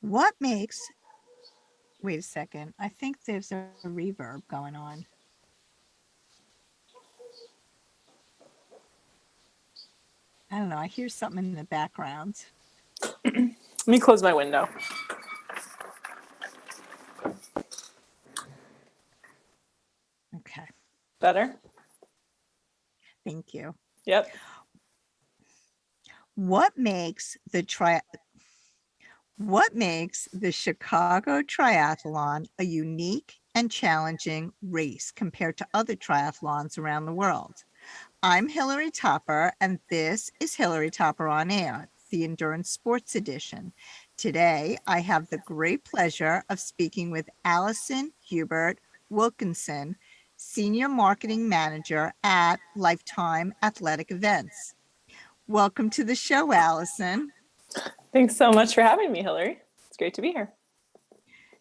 What makes, wait a second, I think there's a reverb going on. I don't know, I hear something in the background. Let me close my window. Okay, Better? thank you. Yep. What makes the Chicago Triathlon a unique and challenging race compared to other triathlons around the world? I'm Hillary Topper, and this is Hillary Topper on Air, the Endurance Sports Edition. Today, I have the great pleasure of speaking with Allison Hubert Wilkinson, Senior Marketing Manager at Lifetime Athletic Events. Welcome to the show, Allison. Thanks so much for having me, Hillary. It's great to be here.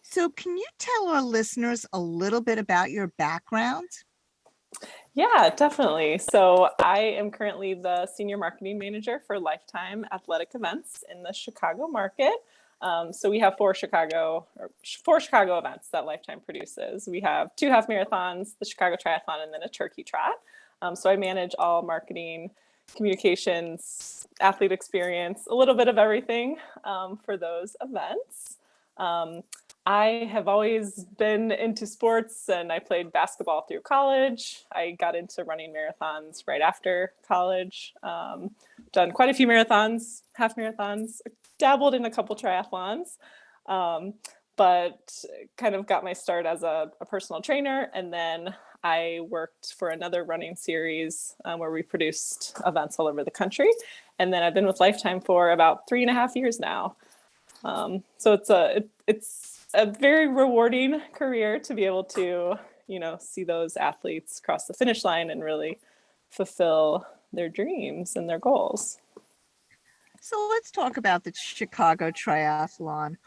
So, can you tell our listeners a little bit about your background? Yeah, definitely. So I am currently the Senior Marketing Manager for Lifetime Athletic Events in the Chicago market. So we have four Chicago events that Lifetime produces. We have 2 half marathons, the Chicago Triathlon, and then a turkey trot. So I manage all marketing, communications, athlete experience, a little bit of everything for those events. I have always been into sports, and I played basketball through college. I got into running marathons right after college. Done quite a few marathons, half marathons, dabbled in a couple triathlons, but kind of got my start as a personal trainer. And then I worked for another running series where we produced events all over the country. And then I've been with Lifetime for about 3.5 years now. So it's a very rewarding career to be able to, see those athletes cross the finish line and really fulfill their dreams and their goals. So, let's talk about the Chicago Triathlon.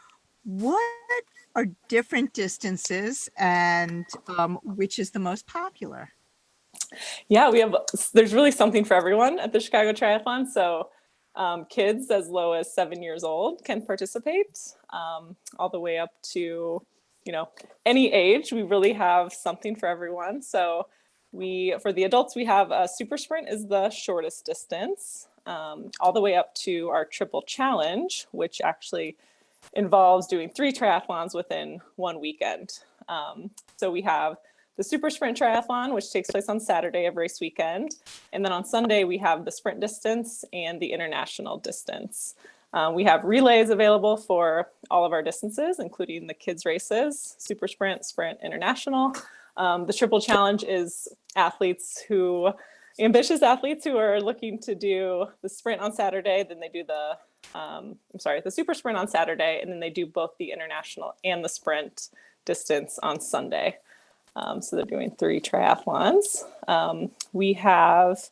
What are different distances and which is the most popular? Yeah, there's really something for everyone at the Chicago Triathlon. So kids as low as 7 years old can participate, all the way up to, any age. We really have something for everyone. So for the adults, we have a super sprint is the shortest distance, all the way up to our triple challenge, which actually involves doing 3 triathlons within one weekend. So we have the super sprint triathlon, which takes place on Saturday of race weekend. And then on Sunday, we have the sprint distance and the international distance. We have relays available for all of our distances, including the kids' races, super sprint, sprint, international. The triple challenge is ambitious athletes who are looking to do the sprint on Saturday, then they do the super sprint on Saturday, and then they do both the international and the sprint distance on Sunday. So they're doing 3 triathlons. We have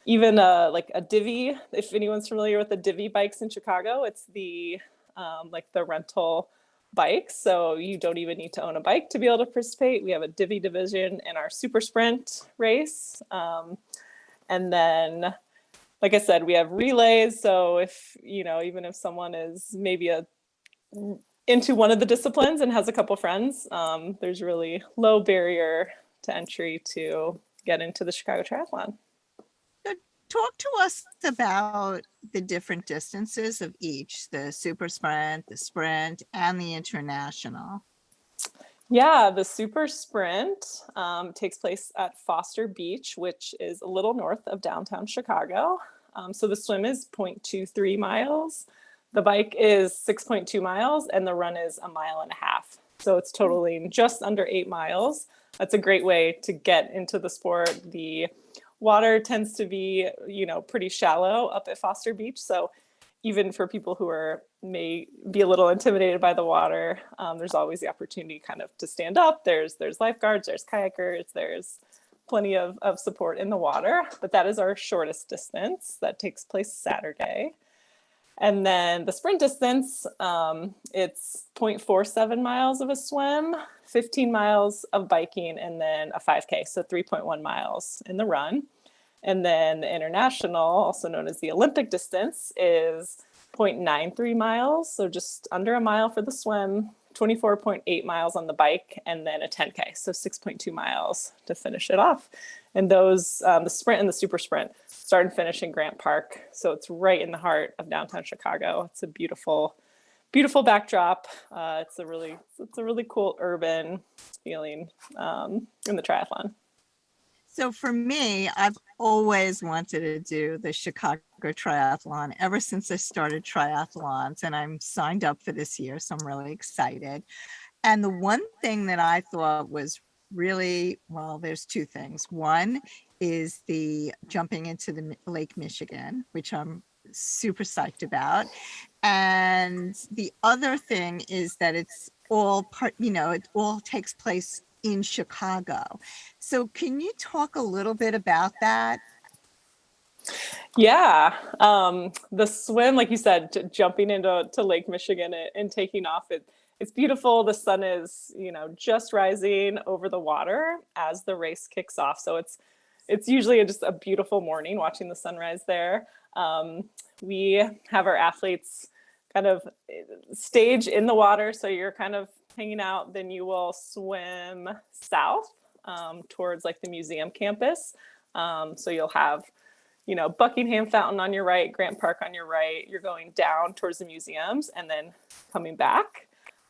even a divvy. If anyone's familiar with the divvy bikes in Chicago, it's the rental bikes. So you don't even need to own a bike to be able to participate. We have a divvy division in our super sprint race. And then, like I said, we have relays. So if, even if someone is maybe into one of the disciplines and has a couple friends, there's really low barrier to entry to get into the Chicago Triathlon. So, talk to us about the different distances of each, the super sprint, the sprint, and the international. Yeah, the super sprint takes place at Foster Beach, which is a little north of downtown Chicago. So the swim is 0.23 miles. The bike is 6.2 miles, and the run is 1.5 miles. So it's totaling just under 8 miles. That's a great way to get into the sport. The water tends to be, pretty shallow up at Foster Beach. So even for people who may be a little intimidated by the water, there's always the opportunity kind of to stand up. There's lifeguards, there's kayakers, there's plenty of support in the water. But that is our shortest distance that takes place Saturday. And then the sprint distance, it's 0.47 miles of a swim, 15 miles of biking, and then a 5K, so 3.1 miles in the run. And then the international, also known as the Olympic distance, is 0.93 miles. So just under a mile for the swim, 24.8 miles on the bike, and then a 10K. So 6.2 miles to finish it off. And those, the sprint and the super sprint, start and finish in Grant Park. So it's right in the heart of downtown Chicago. It's a beautiful, beautiful backdrop. It's a really cool urban feeling in the triathlon. So for me, I've always wanted to do the Chicago Triathlon ever since I started triathlons, and I'm signed up for this year, so I'm really excited. And the one thing that I thought was really, well, there's two things. One is the jumping into the Lake Michigan, which I'm super psyched about. And the other thing is that it's all part, it all takes place in Chicago. So can you talk a little bit about that? Yeah, the swim, like you said, jumping into Lake Michigan and taking off, it's beautiful. The sun is, just rising over the water as the race kicks off. So it's usually just a beautiful morning watching the sunrise there. We have our athletes kind of stage in the water, so you're kind of hanging out. Then you will swim south towards like the museum campus. So you'll have Buckingham Fountain on your right, Grant Park on your right. You're going down towards the museums and then coming back.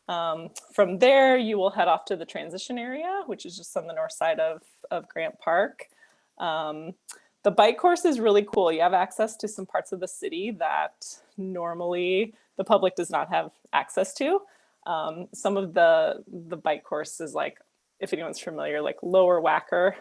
From there, you will head off to the transition area, which is just on the north side of Grant Park. The bike course is really cool. You have access to some parts of the city that normally the public does not have access to. Some of the bike course is like, if anyone's familiar, like Lower Wacker.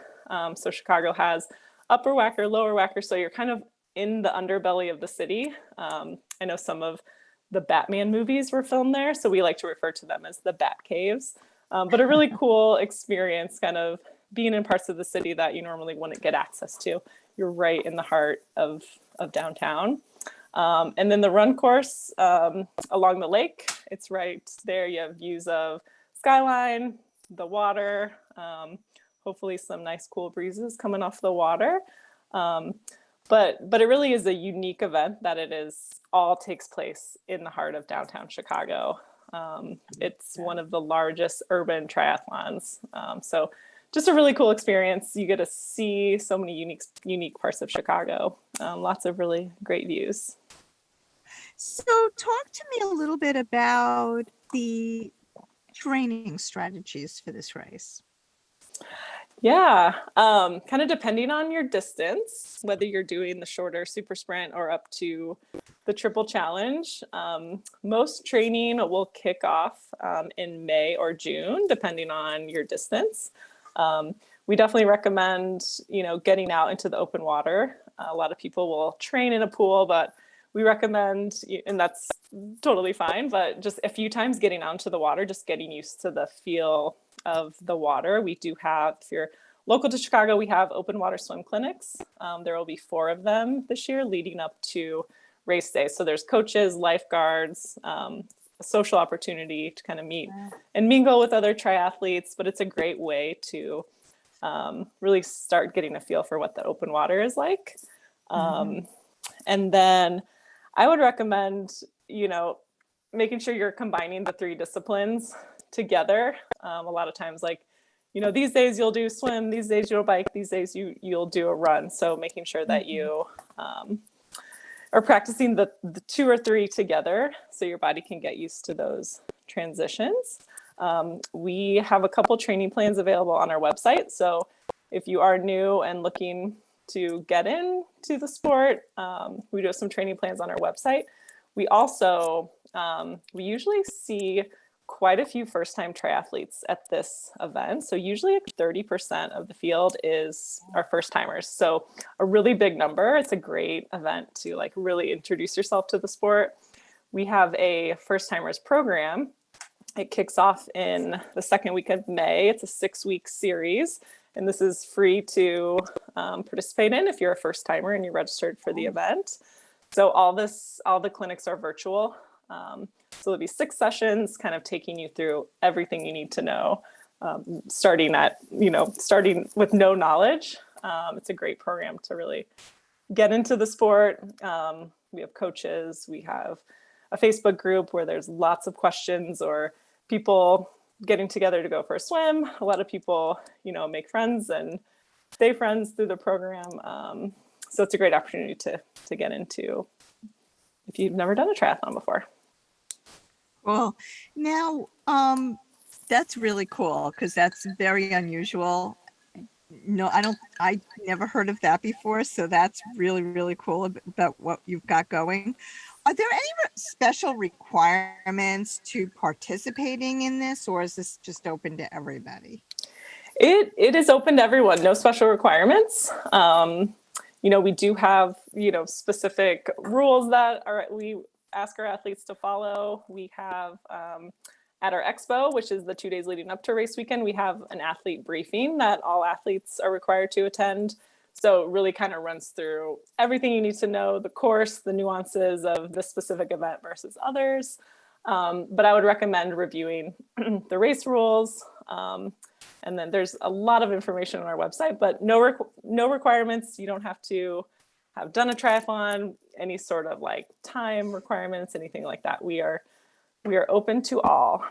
So Chicago has Upper Wacker, Lower Wacker. So you're kind of in the underbelly of the city. I know some of the Batman movies were filmed there, so we like to refer to them as the Bat Caves. But a really cool experience, kind of being in parts of the city that you normally wouldn't get access to. You're right in the heart of downtown. And then the run course along the lake, it's right there. You have views of skyline, the water, hopefully some nice cool breezes coming off the water. But it really is a unique event that it is all takes place in the heart of downtown Chicago. It's one of the largest urban triathlons. So just a really cool experience. You get to see so many unique parts of Chicago. Lots of really great views. So talk to me a little bit about the training strategies for this race. Yeah, kind of depending on your distance, whether you're doing the shorter super sprint or up to the triple challenge. Most training will kick off in May or June, depending on your distance. We definitely recommend, getting out into the open water. A lot of people will train in a pool, but we recommend, and that's totally fine, but just a few times getting out into the water, just getting used to the feel of the water. We do have, if you're local to Chicago, we have open water swim clinics. There will be 4 of them this year leading up to race day. So there's coaches, lifeguards, a social opportunity to kind of meet and mingle with other triathletes, but it's a great way to really start getting a feel for what the open water is like. And then I would recommend, making sure you're combining the 3 disciplines together. A lot of times, like, these days you'll do swim, these days you'll bike, these days you'll do a run. So making sure that you are practicing the 2 or 3 together so your body can get used to those transitions. We have a couple training plans available on our website. So if you are new and looking to get into the sport, we do have some training plans on our website. We also, we usually see quite a few first-time triathletes at this event. So usually 30% of the field are first-timers. So a really big number. It's a great event to like really introduce yourself to the sport. We have a first-timers program. It kicks off in the second week of May. It's a 6-week series, and this is free to participate in if you're a first-timer and you're registered for the event. So all the clinics are virtual. So there'll be 6 sessions kind of taking you through everything you need to know, starting with no knowledge It's a great program to really get into the sport. We have coaches, we have a Facebook group where there's lots of questions or people getting together to go for a swim. A lot of people, make friends and stay friends through the program. So it's a great opportunity to get into if you've never done a triathlon before. Well, now, that's really cool because that's very unusual. No, I never heard of that before. So that's really, really cool about what you've got going. Are there any special requirements to participating in this, or is this just open to everybody? It is open to everyone, no special requirements. We do have, specific rules that we ask our athletes to follow. We have at our expo, which is the 2 days leading up to race weekend, we have an athlete briefing that all athletes are required to attend. So it really kind of runs through everything you need to know, the course, the nuances of this specific event versus others. But I would recommend reviewing the race rules. And then there's a lot of information on our website, but no requirements. You don't have to have done a triathlon, any sort of like time requirements, anything like that. We are open to all.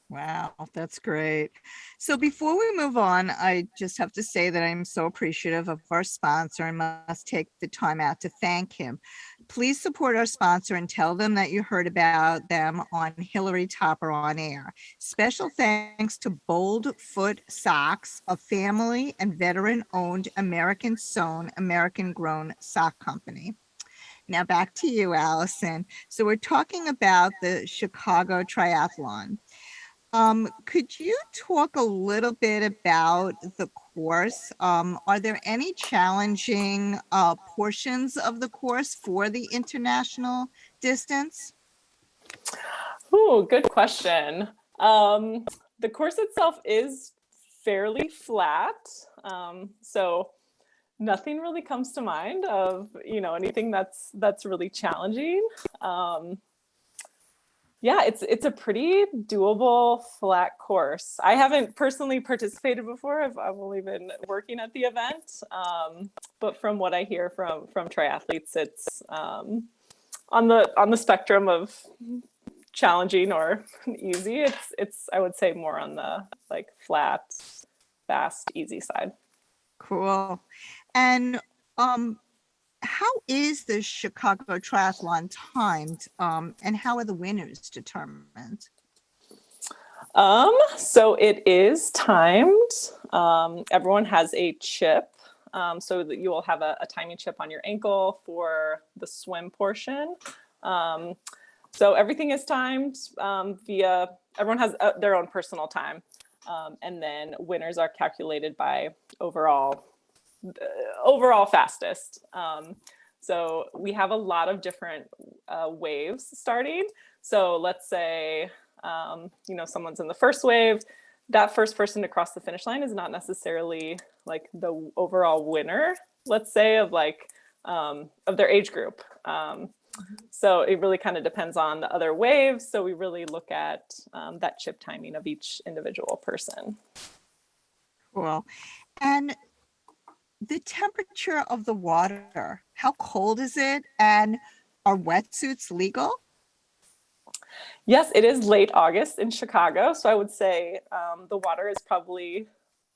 Wow, that's great. So before we move on, I just have to say that I'm so appreciative of our sponsor and must take the time out to thank him. Please support our sponsor and tell them that you heard about them on Hillary Topper on Air. Special thanks to Bold Foot Socks, a family and veteran-owned American-sewn, American-grown sock company. Now back to you, Allison. So we're talking about the Chicago Triathlon. Could you talk a little bit about the course? Are there any challenging portions of the course for the international distance? Oh, good question. The course itself is fairly flat. So nothing really comes to mind of, anything that's really challenging. Yeah, it's a pretty doable flat course. I haven't personally participated before. I've only been working at the event, but from what I hear from triathletes, it's on the spectrum of challenging or easy. It's I would say more on the like flat, fast, easy side. Cool. And how is the Chicago Triathlon timed? And how are the winners determined? So it is timed. Everyone has a chip. So that you will have a timing chip on your ankle for the swim portion. So everything is timed via, everyone has their own personal time. And then winners are calculated by overall fastest. So we have a lot of different waves starting. So let's say, someone's in the first wave. That first person to cross the finish line is not necessarily like the overall winner, let's say, of their age group. So it really kind of depends on the other waves. So we really look at that chip timing of each individual person. Cool. And the temperature of the water, how cold is it? And are wetsuits legal? Yes, it is late August in Chicago. So I would say the water is probably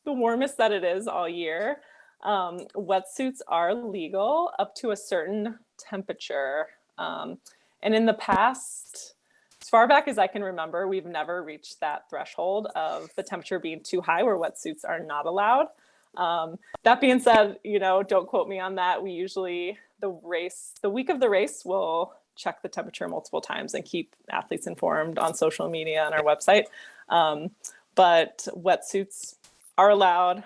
the warmest that it is all year. Wetsuits are legal up to a certain temperature. And in the past, as far back as I can remember, we've never reached that threshold of the temperature being too high where wetsuits are not allowed. That being said, don't quote me on that. We usually, the week of the race, will check the temperature multiple times and keep athletes informed on social media and our website. But wetsuits are allowed,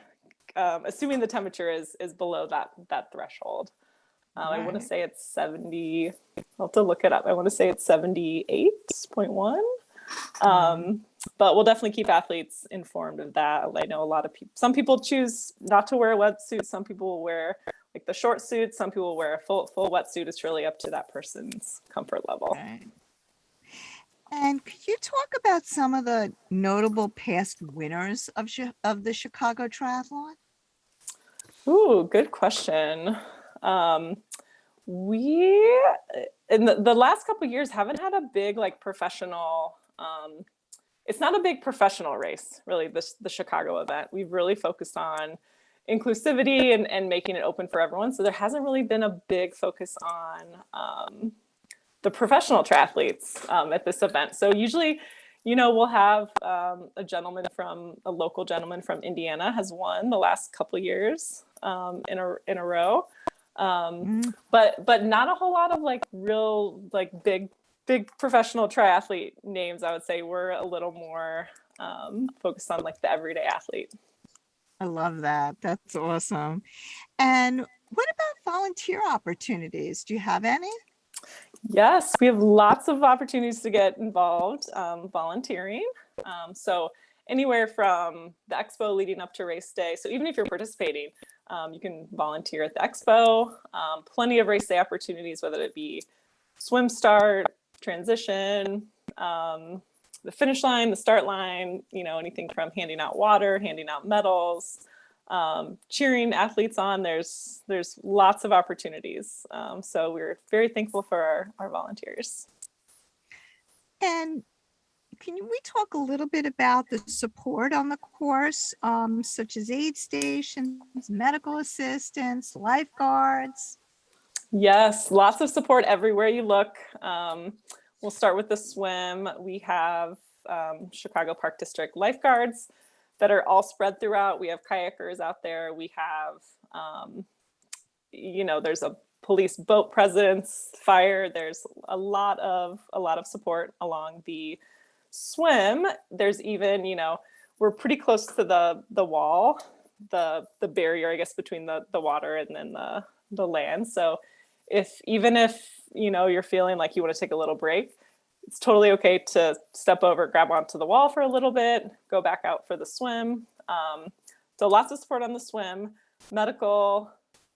assuming the temperature is below that threshold. I want to say it's 70. I'll have to look it up. I want to say it's 78.1. But we'll definitely keep athletes informed of that. I know a lot of people, some people choose not to wear a wetsuit. Some people will wear like the short suit. Some people will wear a full wetsuit. It's really up to that person's comfort level. Right. And could you talk about some of the notable past winners of the Chicago Triathlon? Ooh, good question. Um, we in the last couple of years haven't had a big like professional. It's not a big professional race, really. The Chicago event. We've really focused on inclusivity and making it open for everyone. So there hasn't really been a big focus on the professional triathletes at this event. So usually, we'll have a local gentleman from Indiana has won the last couple years in a row. Mm, But not a whole lot of like real like big professional triathlete names. I would say we're a little more focused on like the everyday athlete. I love that. That's awesome. And what about volunteer opportunities? Do you have any? Yes, we have lots of opportunities to get involved volunteering. So anywhere from the expo leading up to race day. So even if you're participating, you can volunteer at the expo. Plenty of race day opportunities, whether it be swim start, transition, the finish line, the start line, anything from handing out water, handing out medals, cheering athletes on. There's lots of opportunities. So we're very thankful for our volunteers. And we talk a little bit about the support on the course, such as aid stations, medical assistance, lifeguards? Yes, lots of support everywhere you look. We'll start with the swim. We have Chicago Park District lifeguards that are all spread throughout. We have kayakers out there. We have, there's a police boat presence, fire. There's a lot of support along the swim. There's even, we're pretty close to the wall, the barrier, I guess, between the water and then the land. So even if you're feeling like you want to take a little break, it's totally okay to step over, grab onto the wall for a little bit, go back out for the swim. So lots of support on the swim, medical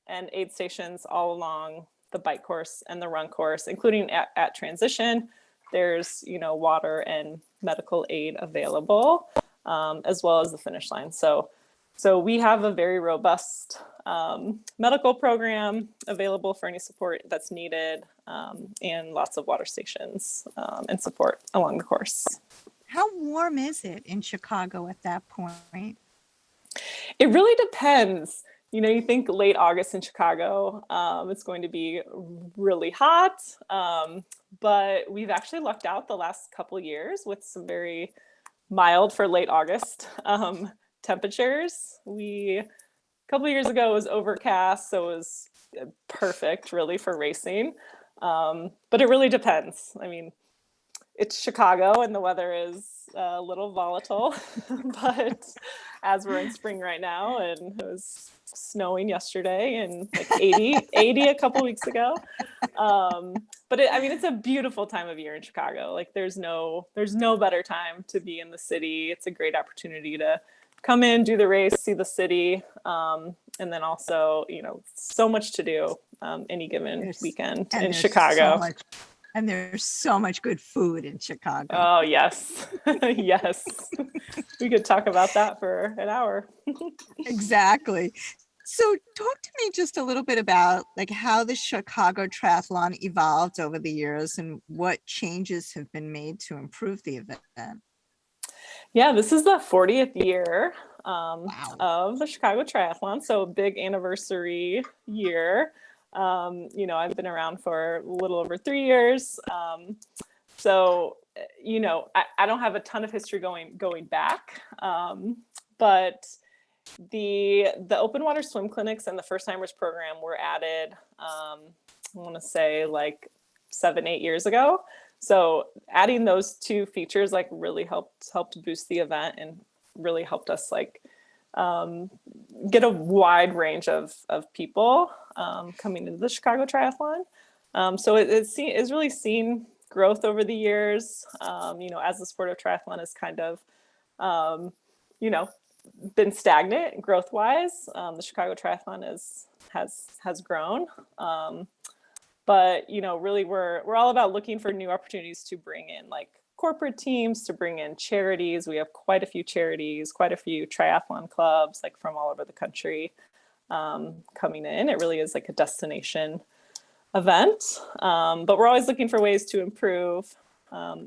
and aid stations all along the bike course and the run course, including at transition. There's water and medical aid available, as well as the finish line. So we have a very robust medical program available for any support that's needed, and lots of water stations and support along the course. How warm is it in Chicago at that point? It really depends. You think late August in Chicago, it's going to be really hot, but we've actually lucked out the last couple years with some very mild for late August temperatures. A couple years ago it was overcast, so it was perfect really for racing. But it really depends. I mean, it's Chicago and the weather is a little volatile, but as we're in spring right now and it was snowing yesterday and like 80 a couple weeks ago. But it's a beautiful time of year in Chicago. Like there's no better time to be in the city. It's a great opportunity to come in, do the race, see the city. And then also, so much to do any given There's weekend and in there's so Chicago. much and there's so much good food in Chicago. Oh, yes. Yes. We could talk about that for an hour. Exactly. So talk to me just a little bit about like how the Chicago Triathlon evolved over the years and what changes have been made to improve the event. Yeah, this is the 40th year Wow. of the Chicago Triathlon, so a big anniversary year. I've been around for a little over 3 years. So, I don't have a ton of history going back, but the open water swim clinics and the first timers program were added. I want to say like 7-8 years ago. So adding those two features like really helped boost the event and really helped us like get a wide range of people coming into the Chicago Triathlon. So it's really seen growth over the years. As the sport of triathlon is kind of, um, you know, been stagnant growth wise. The Chicago Triathlon has grown. But really we're all about looking for new opportunities to bring in like corporate teams, to bring in charities. We have quite a few charities, quite a few triathlon clubs like from all over the country. coming in. It really is like a destination event, but we're always looking for ways to improve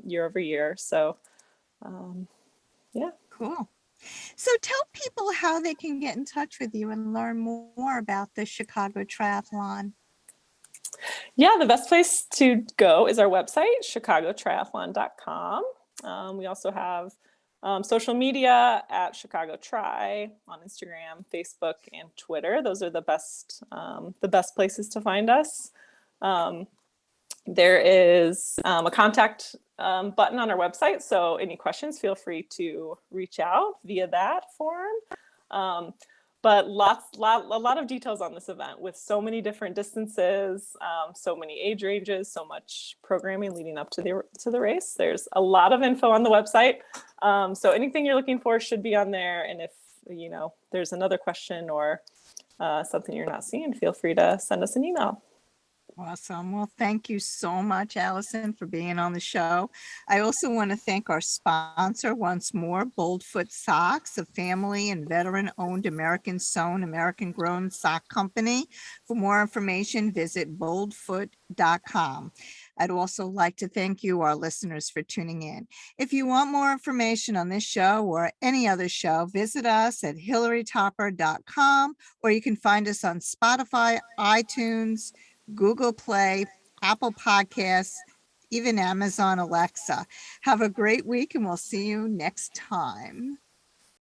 year over year. So, yeah. Cool. So tell people how they can get in touch with you and learn more about the Chicago Triathlon. Yeah, the best place to go is our website, chicagotriathlon.com. We also have social media at Chicago Tri on Instagram, Facebook, and Twitter. Those are the best places to find us. There is a contact button on our website, so any questions, feel free to reach out via that form. But a lot of details on this event with so many different distances, so many age ranges, so much programming leading up to the race. There's a lot of info on the website. So anything you're looking for should be on there. And if there's another question or something you're not seeing, feel free to send us an email. Awesome. Well, thank you so much, Allison, for being on the show. I also want to thank our sponsor once more, Boldfoot Socks, a family and veteran-owned American-sewn, American-grown sock company. For more information, visit boldfoot.com. I'd also like to thank you, our listeners, for tuning in. If you want more information on this show or any other show, visit us at hillarytopper.com, or you can find us on Spotify, iTunes, Google Play, Apple Podcasts, even Amazon Alexa. Have a great week, and we'll see you next time.